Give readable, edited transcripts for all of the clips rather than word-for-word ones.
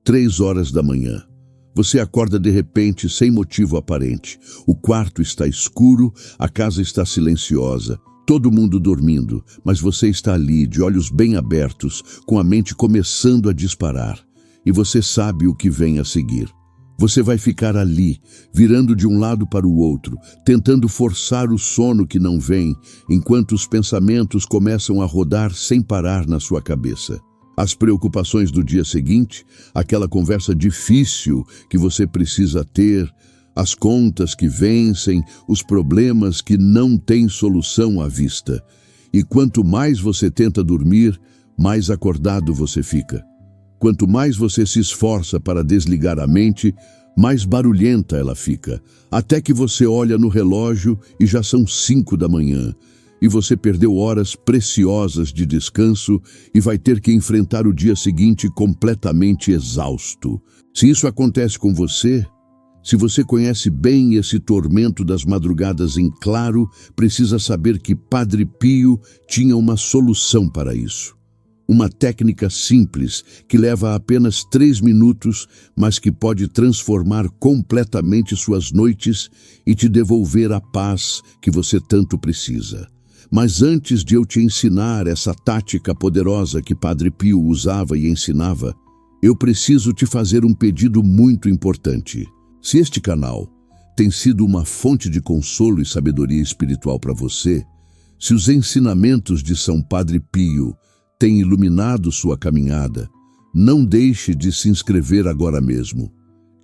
3 horas da manhã. Você acorda de repente, sem motivo aparente. O quarto está escuro, a casa está silenciosa, todo mundo dormindo, mas você está ali, de olhos bem abertos, com a mente começando a disparar. E você sabe o que vem a seguir. Você vai ficar ali, virando de um lado para o outro, tentando forçar o sono que não vem, enquanto os pensamentos começam a rodar sem parar na sua cabeça. As preocupações do dia seguinte, aquela conversa difícil que você precisa ter, as contas que vencem, os problemas que não têm solução à vista. E quanto mais você tenta dormir, mais acordado você fica. Quanto mais você se esforça para desligar a mente, mais barulhenta ela fica, até que você olha no relógio e já são 5 da manhã. E você perdeu horas preciosas de descanso e vai ter que enfrentar o dia seguinte completamente exausto. Se isso acontece com você, se você conhece bem esse tormento das madrugadas em claro, precisa saber que Padre Pio tinha uma solução para isso. Uma técnica simples que leva apenas 3 minutos, mas que pode transformar completamente suas noites e te devolver a paz que você tanto precisa. Mas antes de eu te ensinar essa tática poderosa que Padre Pio usava e ensinava, eu preciso te fazer um pedido muito importante. Se este canal tem sido uma fonte de consolo e sabedoria espiritual para você, se os ensinamentos de São Padre Pio têm iluminado sua caminhada, não deixe de se inscrever agora mesmo.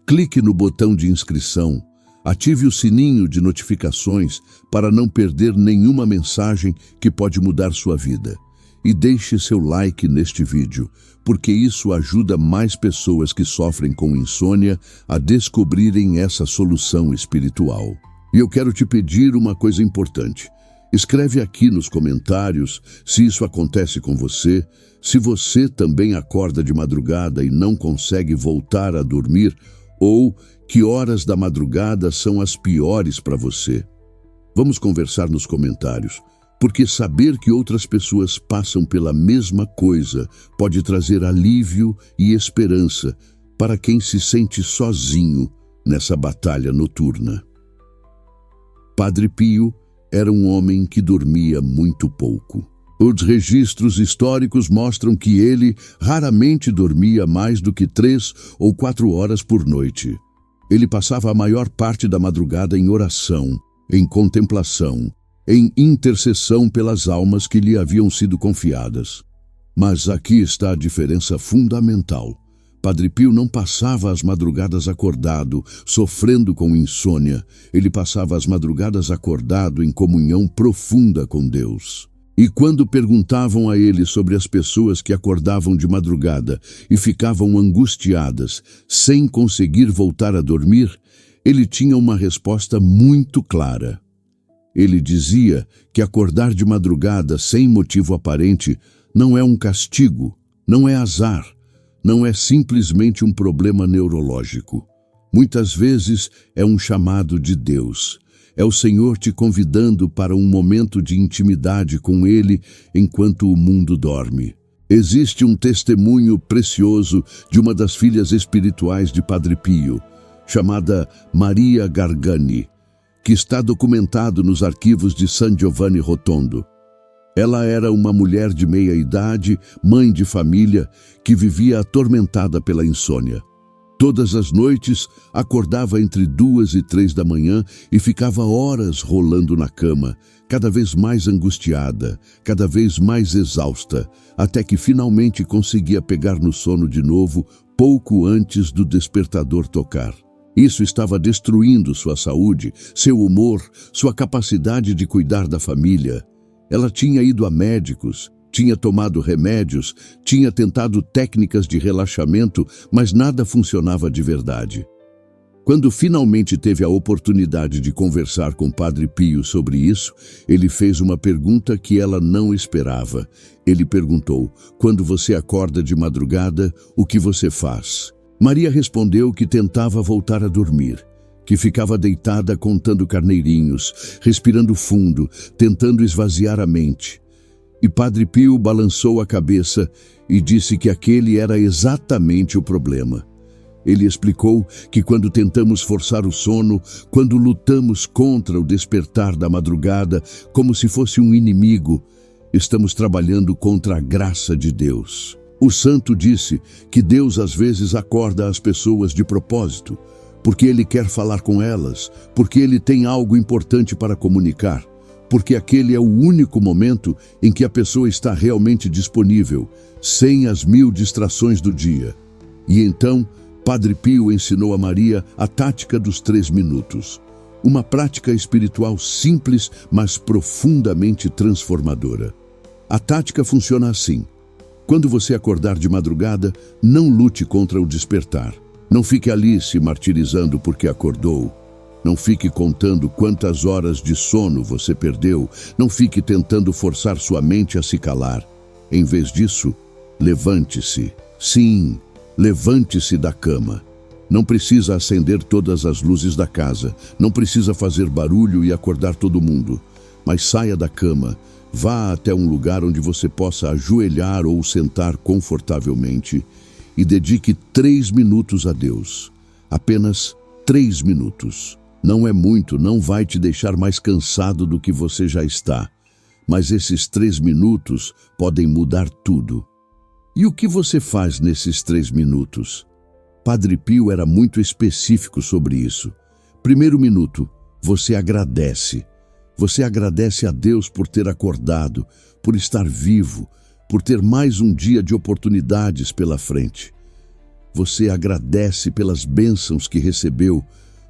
Clique no botão de inscrição, ative o sininho de notificações para não perder nenhuma mensagem que pode mudar sua vida. E deixe seu like neste vídeo, porque isso ajuda mais pessoas que sofrem com insônia a descobrirem essa solução espiritual. E eu quero te pedir uma coisa importante. Escreve aqui nos comentários se isso acontece com você, se você também acorda de madrugada e não consegue voltar a dormir, ou que horas da madrugada são as piores para você. Vamos conversar nos comentários, porque saber que outras pessoas passam pela mesma coisa pode trazer alívio e esperança para quem se sente sozinho nessa batalha noturna. Padre Pio era um homem que dormia muito pouco. Os registros históricos mostram que ele raramente dormia mais do que 3 ou 4 horas por noite. Ele passava a maior parte da madrugada em oração, em contemplação, em intercessão pelas almas que lhe haviam sido confiadas. Mas aqui está a diferença fundamental. Padre Pio não passava as madrugadas acordado, sofrendo com insônia. Ele passava as madrugadas acordado em comunhão profunda com Deus. E quando perguntavam a ele sobre as pessoas que acordavam de madrugada e ficavam angustiadas, sem conseguir voltar a dormir, ele tinha uma resposta muito clara. Ele dizia que acordar de madrugada sem motivo aparente não é um castigo, não é azar, não é simplesmente um problema neurológico. Muitas vezes é um chamado de Deus. É o Senhor te convidando para um momento de intimidade com Ele enquanto o mundo dorme. Existe um testemunho precioso de uma das filhas espirituais de Padre Pio, chamada Maria Gargani, que está documentado nos arquivos de San Giovanni Rotondo. Ela era uma mulher de meia idade, mãe de família, que vivia atormentada pela insônia. Todas as noites, acordava entre 2 e 3 da manhã e ficava horas rolando na cama, cada vez mais angustiada, cada vez mais exausta, até que finalmente conseguia pegar no sono de novo, pouco antes do despertador tocar. Isso estava destruindo sua saúde, seu humor, sua capacidade de cuidar da família. Ela tinha ido a médicos, tinha tomado remédios, tinha tentado técnicas de relaxamento, mas nada funcionava de verdade. Quando finalmente teve a oportunidade de conversar com Padre Pio sobre isso, ele fez uma pergunta que ela não esperava. Ele perguntou: "Quando você acorda de madrugada, o que você faz?" Maria respondeu que tentava voltar a dormir, que ficava deitada contando carneirinhos, respirando fundo, tentando esvaziar a mente. E Padre Pio balançou a cabeça e disse que aquele era exatamente o problema. Ele explicou que quando tentamos forçar o sono, quando lutamos contra o despertar da madrugada como se fosse um inimigo, estamos trabalhando contra a graça de Deus. O santo disse que Deus às vezes acorda as pessoas de propósito, porque Ele quer falar com elas, porque Ele tem algo importante para comunicar, porque aquele é o único momento em que a pessoa está realmente disponível, sem as 1000 distrações do dia. E então, Padre Pio ensinou a Maria a tática dos 3 minutos, uma prática espiritual simples, mas profundamente transformadora. A tática funciona assim: quando você acordar de madrugada, não lute contra o despertar. Não fique ali se martirizando porque acordou. Não fique contando quantas horas de sono você perdeu. Não fique tentando forçar sua mente a se calar. Em vez disso, levante-se. Sim, levante-se da cama. Não precisa acender todas as luzes da casa. Não precisa fazer barulho e acordar todo mundo. Mas saia da cama. Vá até um lugar onde você possa ajoelhar ou sentar confortavelmente e dedique 3 minutos a Deus. Apenas 3 minutos. Não é muito, não vai te deixar mais cansado do que você já está. Mas esses 3 minutos podem mudar tudo. E o que você faz nesses 3 minutos? Padre Pio era muito específico sobre isso. Primeiro minuto, você agradece. Você agradece a Deus por ter acordado, por estar vivo, por ter mais um dia de oportunidades pela frente. Você agradece pelas bênçãos que recebeu,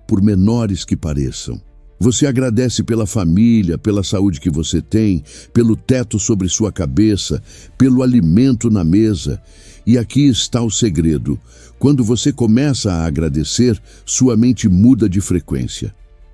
por menores que pareçam. Você agradece pela família, pela saúde que você tem, pelo teto sobre sua cabeça, pelo alimento na mesa. E aqui está o segredo. Quando você começa a agradecer, sua mente muda de frequência.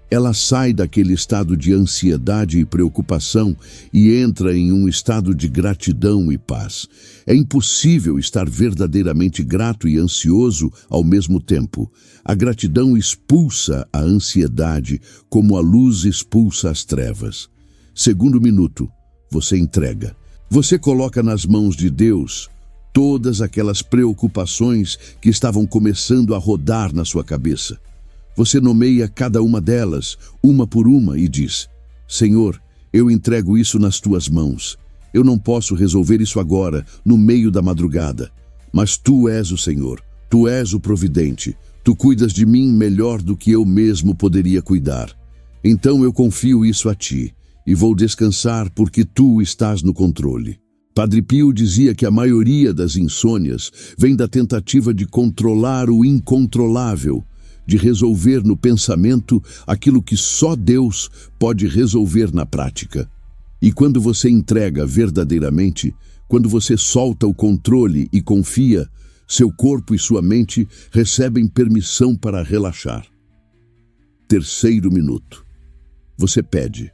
Ela sai daquele estado de ansiedade e preocupação e entra em um estado de gratidão e paz. É impossível estar verdadeiramente grato e ansioso ao mesmo tempo. A gratidão expulsa a ansiedade como a luz expulsa as trevas. Segundo minuto, você entrega. Você coloca nas mãos de Deus todas aquelas preocupações que estavam começando a rodar na sua cabeça. Você nomeia cada uma delas, uma por uma, e diz: Senhor, eu entrego isso nas tuas mãos. Eu não posso resolver isso agora, no meio da madrugada. Mas tu és o Senhor, tu és o providente. Tu cuidas de mim melhor do que eu mesmo poderia cuidar. Então eu confio isso a ti, e vou descansar porque tu estás no controle. Padre Pio dizia que a maioria das insônias vem da tentativa de controlar o incontrolável, de resolver no pensamento aquilo que só Deus pode resolver na prática. E quando você entrega verdadeiramente, quando você solta o controle e confia, seu corpo e sua mente recebem permissão para relaxar. Terceiro minuto. Você pede,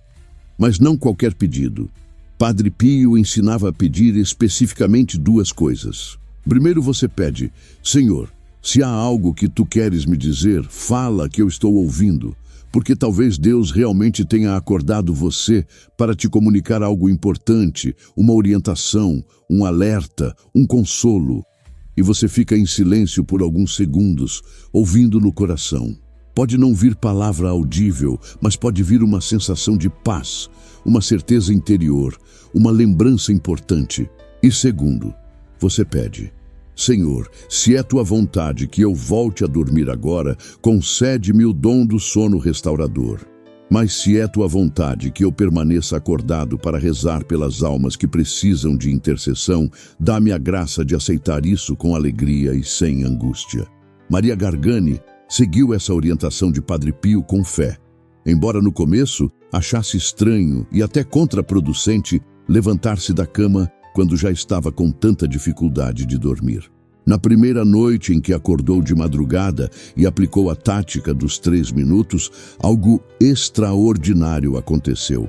mas não qualquer pedido. Padre Pio ensinava a pedir especificamente 2 coisas. Primeiro você pede: Senhor, se há algo que tu queres me dizer, fala que eu estou ouvindo, porque talvez Deus realmente tenha acordado você para te comunicar algo importante, uma orientação, um alerta, um consolo. E você fica em silêncio por alguns segundos, ouvindo no coração. Pode não vir palavra audível, mas pode vir uma sensação de paz, uma certeza interior, uma lembrança importante. E segundo, você pede: Senhor, se é tua vontade que eu volte a dormir agora, concede-me o dom do sono restaurador. Mas se é tua vontade que eu permaneça acordado para rezar pelas almas que precisam de intercessão, dá-me a graça de aceitar isso com alegria e sem angústia. Maria Gargani seguiu essa orientação de Padre Pio com fé. Embora no começo achasse estranho e até contraproducente levantar-se da cama quando já estava com tanta dificuldade de dormir. Na primeira noite em que acordou de madrugada e aplicou a tática dos 3 minutos, algo extraordinário aconteceu.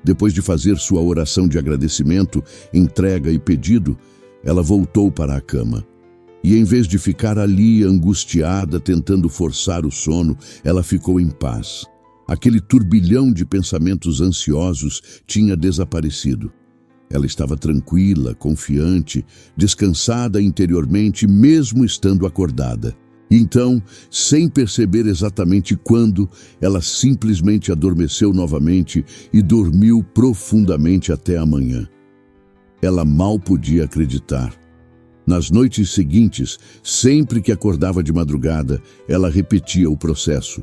Depois de fazer sua oração de agradecimento, entrega e pedido, ela voltou para a cama. E em vez de ficar ali angustiada, tentando forçar o sono, ela ficou em paz. Aquele turbilhão de pensamentos ansiosos tinha desaparecido. Ela estava tranquila, confiante, descansada interiormente, mesmo estando acordada. Então, sem perceber exatamente quando, ela simplesmente adormeceu novamente e dormiu profundamente até a manhã. Ela mal podia acreditar. Nas noites seguintes, sempre que acordava de madrugada, ela repetia o processo.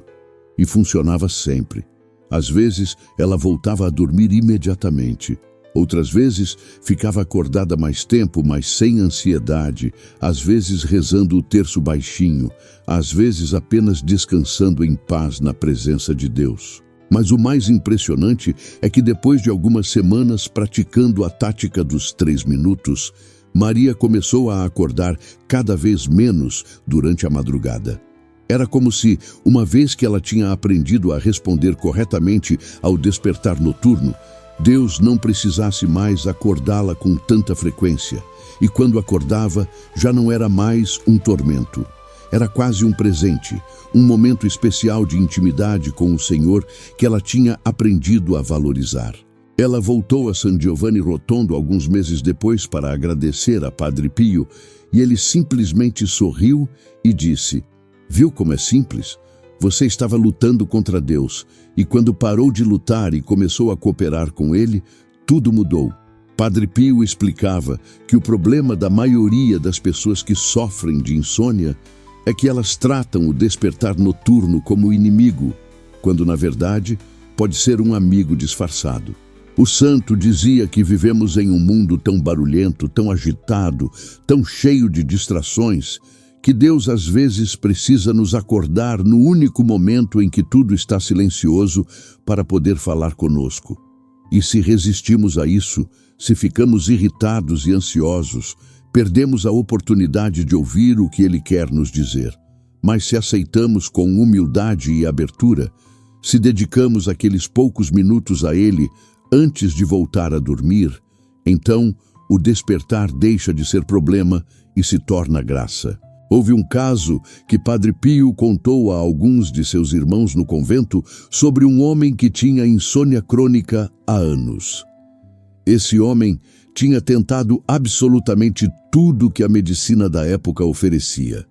E funcionava sempre. Às vezes, ela voltava a dormir imediatamente. Outras vezes, ficava acordada mais tempo, mas sem ansiedade, às vezes rezando o terço baixinho, às vezes apenas descansando em paz na presença de Deus. Mas o mais impressionante é que depois de algumas semanas praticando a tática dos 3 minutos, Maria começou a acordar cada vez menos durante a madrugada. Era como se, uma vez que ela tinha aprendido a responder corretamente ao despertar noturno, Deus não precisasse mais acordá-la com tanta frequência, e quando acordava, já não era mais um tormento. Era quase um presente, um momento especial de intimidade com o Senhor que ela tinha aprendido a valorizar. Ela voltou a San Giovanni Rotondo alguns meses depois para agradecer a Padre Pio, e ele simplesmente sorriu e disse: "Viu como é simples? Você estava lutando contra Deus, e quando parou de lutar e começou a cooperar com Ele, tudo mudou." Padre Pio explicava que o problema da maioria das pessoas que sofrem de insônia é que elas tratam o despertar noturno como inimigo, quando na verdade pode ser um amigo disfarçado. O santo dizia que vivemos em um mundo tão barulhento, tão agitado, tão cheio de distrações, que Deus às vezes precisa nos acordar no único momento em que tudo está silencioso para poder falar conosco. E se resistimos a isso, se ficamos irritados e ansiosos, perdemos a oportunidade de ouvir o que Ele quer nos dizer. Mas se aceitamos com humildade e abertura, se dedicamos aqueles poucos minutos a Ele antes de voltar a dormir, então o despertar deixa de ser problema e se torna graça. Houve um caso que Padre Pio contou a alguns de seus irmãos no convento sobre um homem que tinha insônia crônica há anos. Esse homem tinha tentado absolutamente tudo que a medicina da época oferecia.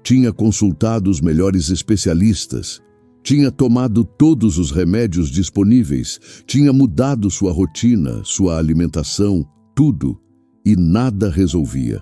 Tinha consultado os melhores especialistas, tinha tomado todos os remédios disponíveis, tinha mudado sua rotina, sua alimentação, tudo, e nada resolvia.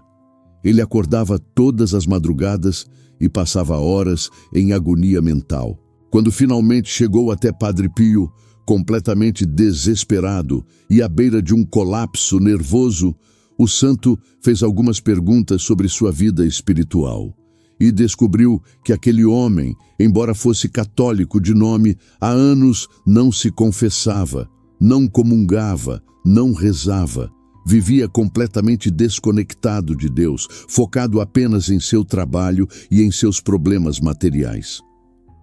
Ele acordava todas as madrugadas e passava horas em agonia mental. Quando finalmente chegou até Padre Pio, completamente desesperado e à beira de um colapso nervoso, o santo fez algumas perguntas sobre sua vida espiritual e descobriu que aquele homem, embora fosse católico de nome, há anos não se confessava, não comungava, não rezava. Vivia completamente desconectado de Deus, focado apenas em seu trabalho e em seus problemas materiais.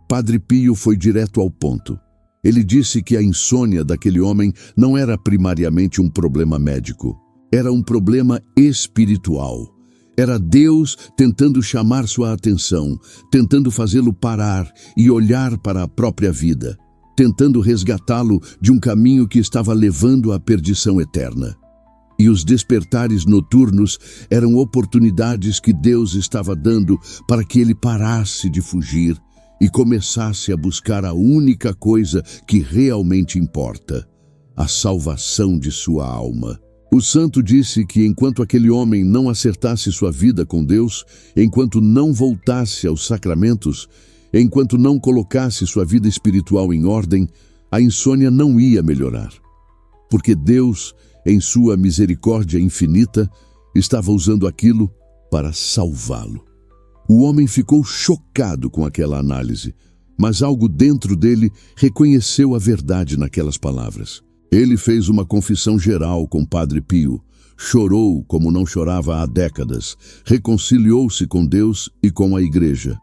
Padre Pio foi direto ao ponto. Ele disse que a insônia daquele homem não era primariamente um problema médico. Era um problema espiritual. Era Deus tentando chamar sua atenção, tentando fazê-lo parar e olhar para a própria vida, tentando resgatá-lo de um caminho que estava levando à perdição eterna. E os despertares noturnos eram oportunidades que Deus estava dando para que ele parasse de fugir e começasse a buscar a única coisa que realmente importa: a salvação de sua alma. O santo disse que enquanto aquele homem não acertasse sua vida com Deus, enquanto não voltasse aos sacramentos, enquanto não colocasse sua vida espiritual em ordem, a insônia não ia melhorar. Porque Deus, em sua misericórdia infinita, estava usando aquilo para salvá-lo. O homem ficou chocado com aquela análise, mas algo dentro dele reconheceu a verdade naquelas palavras. Ele fez uma confissão geral com Padre Pio, chorou como não chorava há décadas, reconciliou-se com Deus e com a Igreja.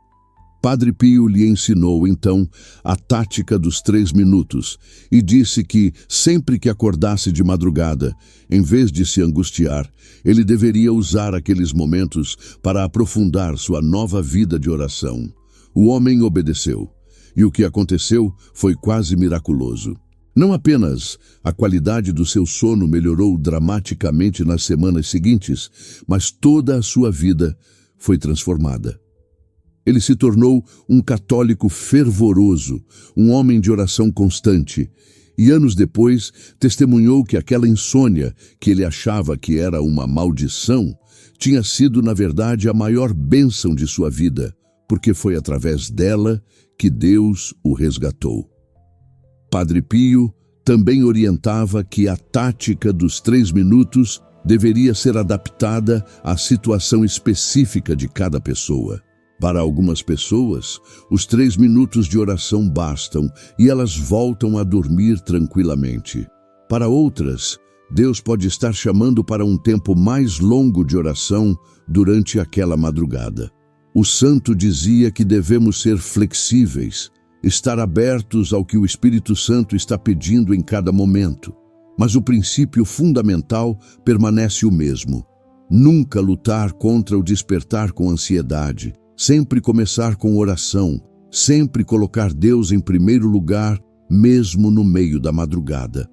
Padre Pio lhe ensinou, então, a tática dos 3 minutos e disse que, sempre que acordasse de madrugada, em vez de se angustiar, ele deveria usar aqueles momentos para aprofundar sua nova vida de oração. O homem obedeceu, e o que aconteceu foi quase miraculoso. Não apenas a qualidade do seu sono melhorou dramaticamente nas semanas seguintes, mas toda a sua vida foi transformada. Ele se tornou um católico fervoroso, um homem de oração constante, e anos depois testemunhou que aquela insônia, que ele achava que era uma maldição, tinha sido, na verdade, a maior bênção de sua vida, porque foi através dela que Deus o resgatou. Padre Pio também orientava que a tática dos 3 minutos deveria ser adaptada à situação específica de cada pessoa. Para algumas pessoas, os 3 minutos de oração bastam e elas voltam a dormir tranquilamente. Para outras, Deus pode estar chamando para um tempo mais longo de oração durante aquela madrugada. O santo dizia que devemos ser flexíveis, estar abertos ao que o Espírito Santo está pedindo em cada momento. Mas o princípio fundamental permanece o mesmo. Nunca lutar contra o despertar com ansiedade. Sempre começar com oração, sempre colocar Deus em primeiro lugar, mesmo no meio da madrugada.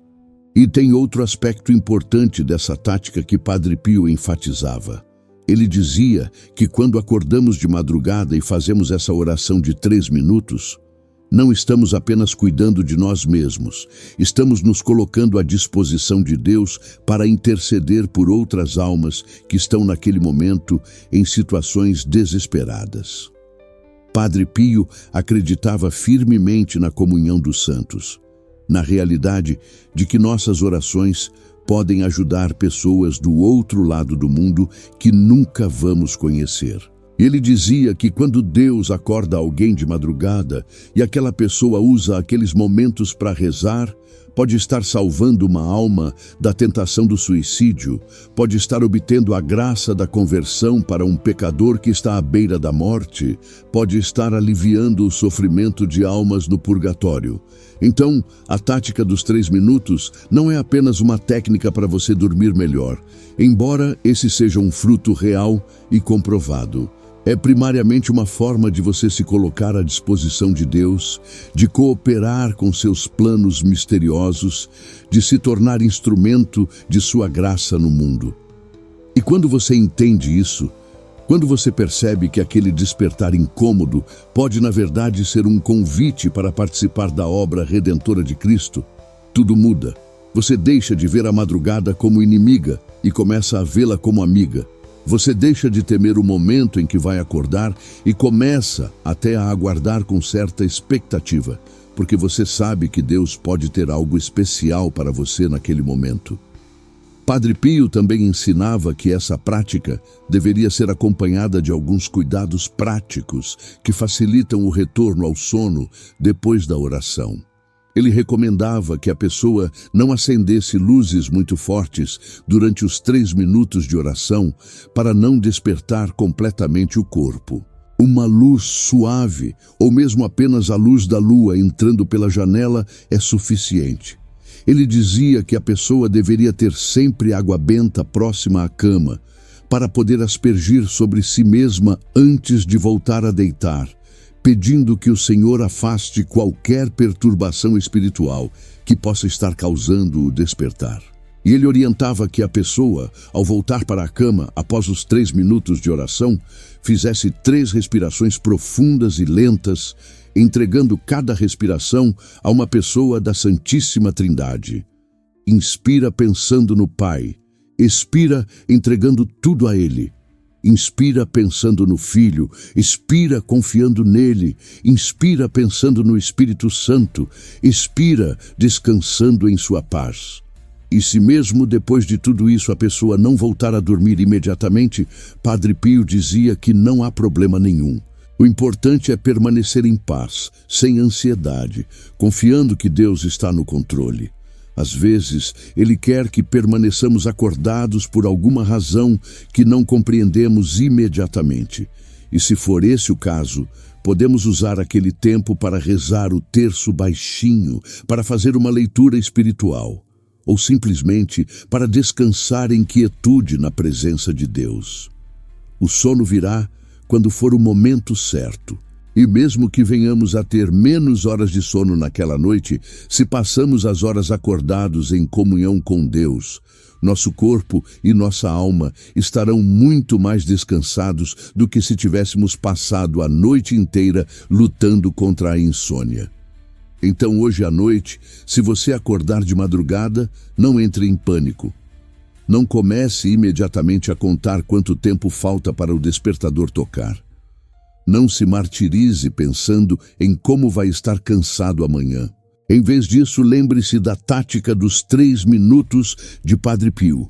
E tem outro aspecto importante dessa tática que Padre Pio enfatizava. Ele dizia que quando acordamos de madrugada e fazemos essa oração de 3 minutos, não estamos apenas cuidando de nós mesmos, estamos nos colocando à disposição de Deus para interceder por outras almas que estão naquele momento em situações desesperadas. Padre Pio acreditava firmemente na comunhão dos santos, na realidade de que nossas orações podem ajudar pessoas do outro lado do mundo que nunca vamos conhecer. Ele dizia que quando Deus acorda alguém de madrugada e aquela pessoa usa aqueles momentos para rezar, pode estar salvando uma alma da tentação do suicídio, pode estar obtendo a graça da conversão para um pecador que está à beira da morte, pode estar aliviando o sofrimento de almas no purgatório. Então, a tática dos 3 minutos não é apenas uma técnica para você dormir melhor, embora esse seja um fruto real e comprovado. É primariamente uma forma de você se colocar à disposição de Deus, de cooperar com seus planos misteriosos, de se tornar instrumento de sua graça no mundo. E quando você entende isso, quando você percebe que aquele despertar incômodo pode, na verdade, ser um convite para participar da obra redentora de Cristo, tudo muda. Você deixa de ver a madrugada como inimiga e começa a vê-la como amiga. Você deixa de temer o momento em que vai acordar e começa até a aguardar com certa expectativa, porque você sabe que Deus pode ter algo especial para você naquele momento. Padre Pio também ensinava que essa prática deveria ser acompanhada de alguns cuidados práticos que facilitam o retorno ao sono depois da oração. Ele recomendava que a pessoa não acendesse luzes muito fortes durante os 3 minutos de oração para não despertar completamente o corpo. Uma luz suave, ou mesmo apenas a luz da lua entrando pela janela, é suficiente. Ele dizia que a pessoa deveria ter sempre água benta próxima à cama, para poder aspergir sobre si mesma antes de voltar a deitar, pedindo que o Senhor afaste qualquer perturbação espiritual que possa estar causando o despertar. E ele orientava que a pessoa, ao voltar para a cama após os 3 minutos de oração, fizesse 3 respirações profundas e lentas, entregando cada respiração a uma pessoa da Santíssima Trindade. Inspira pensando no Pai, expira entregando tudo a Ele. Inspira pensando no Filho, expira confiando nele, inspira pensando no Espírito Santo, expira descansando em sua paz. E se mesmo depois de tudo isso a pessoa não voltar a dormir imediatamente, Padre Pio dizia que não há problema nenhum. O importante é permanecer em paz, sem ansiedade, confiando que Deus está no controle. Às vezes, Ele quer que permaneçamos acordados por alguma razão que não compreendemos imediatamente. E se for esse o caso, podemos usar aquele tempo para rezar o terço baixinho, para fazer uma leitura espiritual, ou simplesmente para descansar em quietude na presença de Deus. O sono virá quando for o momento certo, E mesmo que venhamos a ter menos horas de sono naquela noite, se passamos as horas acordados em comunhão com Deus, nosso corpo e nossa alma estarão muito mais descansados do que se tivéssemos passado a noite inteira lutando contra a insônia. Então hoje à noite, se você acordar de madrugada, não entre em pânico. Não comece imediatamente a contar quanto tempo falta para o despertador tocar. Não se martirize pensando em como vai estar cansado amanhã. Em vez disso, lembre-se da tática dos 3 minutos de Padre Pio.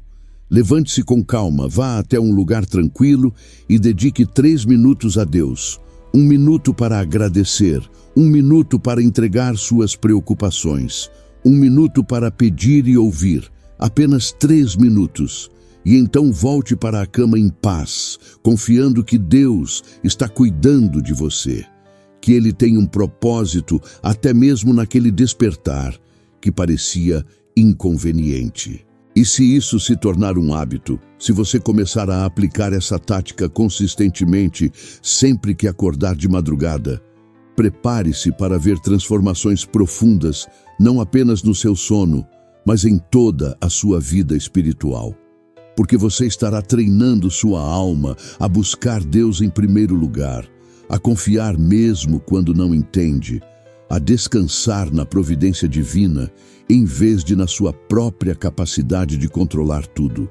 Levante-se com calma, vá até um lugar tranquilo e dedique 3 minutos a Deus. 1 minuto para agradecer, 1 minuto para entregar suas preocupações, 1 minuto para pedir e ouvir, apenas 3 minutos. E então volte para a cama em paz, confiando que Deus está cuidando de você, que Ele tem um propósito até mesmo naquele despertar que parecia inconveniente. E se isso se tornar um hábito, se você começar a aplicar essa tática consistentemente sempre que acordar de madrugada, prepare-se para ver transformações profundas, não apenas no seu sono, mas em toda a sua vida espiritual. Porque você estará treinando sua alma a buscar Deus em primeiro lugar, a confiar mesmo quando não entende, a descansar na providência divina, em vez de na sua própria capacidade de controlar tudo.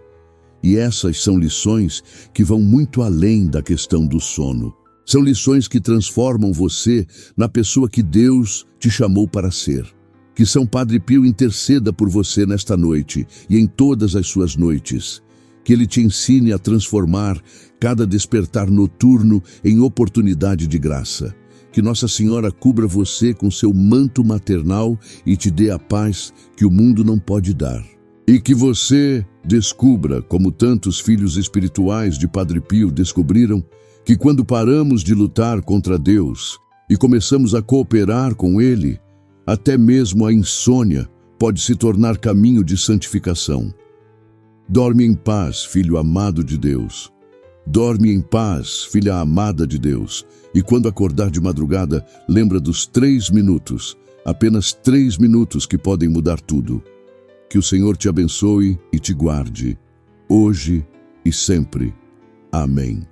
E essas são lições que vão muito além da questão do sono. São lições que transformam você na pessoa que Deus te chamou para ser. Que São Padre Pio interceda por você nesta noite e em todas as suas noites. Que Ele te ensine a transformar cada despertar noturno em oportunidade de graça. Que Nossa Senhora cubra você com seu manto maternal e te dê a paz que o mundo não pode dar. E que você descubra, como tantos filhos espirituais de Padre Pio descobriram, que quando paramos de lutar contra Deus e começamos a cooperar com Ele, até mesmo a insônia pode se tornar caminho de santificação. Dorme em paz, filho amado de Deus. Dorme em paz, filha amada de Deus. E quando acordar de madrugada, lembra dos 3 minutos, apenas 3 minutos que podem mudar tudo. Que o Senhor te abençoe e te guarde, hoje e sempre. Amém.